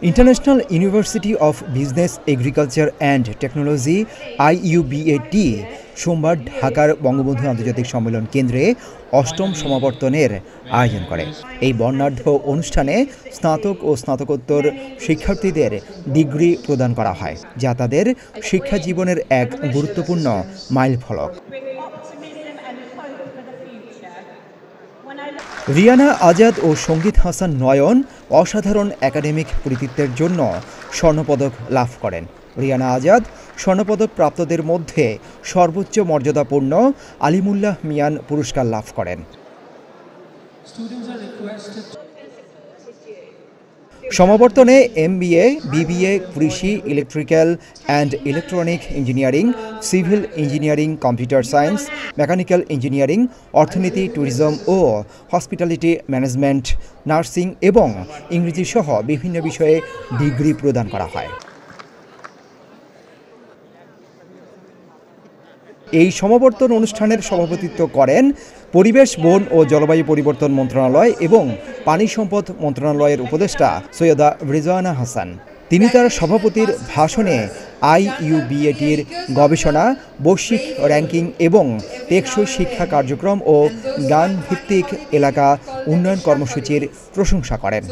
International university of business agriculture and technology IUBAT সোমবার ঢাকার বঙ্গবন্ধু আন্তর্জাতিক সম্মেলন কেন্দ্রে অষ্টম সমাবর্তনের আয়োজন করে। এই বর্ণাঢ্য অনুষ্ঠানে স্নাতক ও স্নাতকোত্তর শিক্ষার্থীদের ডিগ্রি প্রদান করা হয়, যা তাদের শিক্ষা জীবনের এক গুরুত্বপূর্ণ মাইলফলক। রিয়ানা আজাদ ও সঙ্গীত হাসান নয়ন অসাধারণ একাডেমিক কৃতিত্বের জন্য স্বর্ণপদক লাভ করেন। রিয়ানা আজাদ স্বর্ণপদক প্রাপ্তদের মধ্যে সর্বোচ্চ মর্যাদাপূর্ণ আলিমুল্লাহ মিয়ান পুরস্কার লাভ করেন। সমাবর্তনে MBA, BBA, কৃষি, electrical and electronic engineering, civil engineering, computer science, mechanical engineering, অর্থনীতি, ট্যুরিজম ও হসপিটালিটি ম্যানেজমেন্ট, নার্সিং এবং ইংরেজি সহ বিভিন্ন বিষয়ে ডিগ্রি প্রদান করা হয়। এই সমাবর্তন অনুষ্ঠানের সভাপতিত্ব করেন পরিবেশ, বন ও জলবায়ু পরিবর্তন মন্ত্রণালয় এবং পানি সম্পদ মন্ত্রণালয়ের উপদেষ্টা সৈয়দা রিজওয়ানা হাসান। তিনি তার সভাপতির ভাষণে IUBATর গবেষণা, বৈশ্বিক র্যাঙ্কিং এবং টেকসই শিক্ষা কার্যক্রম ও জ্ঞান ভিত্তিক এলাকা উন্নয়ন কর্মসূচির প্রশংসা করেন।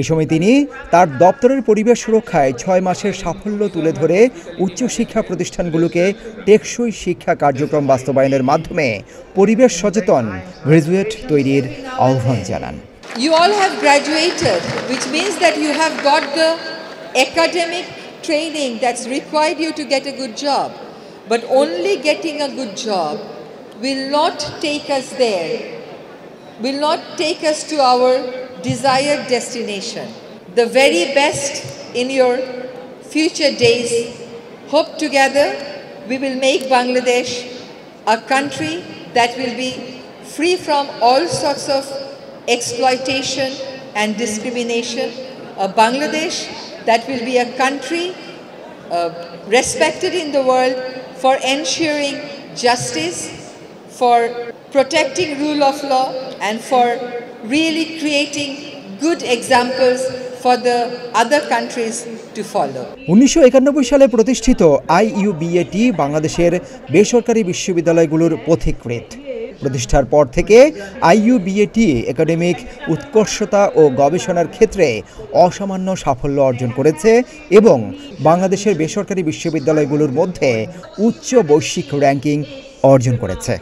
এই সময় তিনি তার দপ্তরের পরিবেশ সুরক্ষায় 6 মাসের সাফল্য তুলে ধরে উচ্চশিক্ষা প্রতিষ্ঠানগুলোকে টেকসই শিক্ষা কার্যক্রম বাস্তবায়নের মাধ্যমে পরিবেশ সচেতন গ্রাজুয়েট তৈরির আহ্বান জানান। You all have graduated, which means that you have got the academic training that's required you to get a good job. But only getting a good job will not take us there, will not take us to our desired destination. The very best in your future days. Hope together we will make Bangladesh a country that will be free from all sorts of exploitation and discrimination. A Bangladesh that will be a country respected in the world for ensuring justice, for protecting rule of law and for really creating good examples for the other countries to follow. 1991 সালে প্রতিষ্ঠিত IUBAT বাংলাদেশের বেসরকারি বিশ্ববিদ্যালয়গুলোর পথিকৃৎ। প্রতিষ্ঠার পর থেকে IUBAT academic উৎকর্ষতা ও গবেষণার ক্ষেত্রে অসামান্য সাফল্য অর্জন করেছে এবং বাংলাদেশের বেসরকারি বিশ্ববিদ্যালয়গুলোর মধ্যে উচ্চ বৈশ্বিক র্যাঙ্কিং অর্জন করেছে।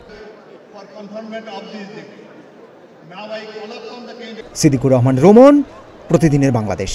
সিদ্দিকুর রহমান রোমন, প্রতিদিনের বাংলাদেশ।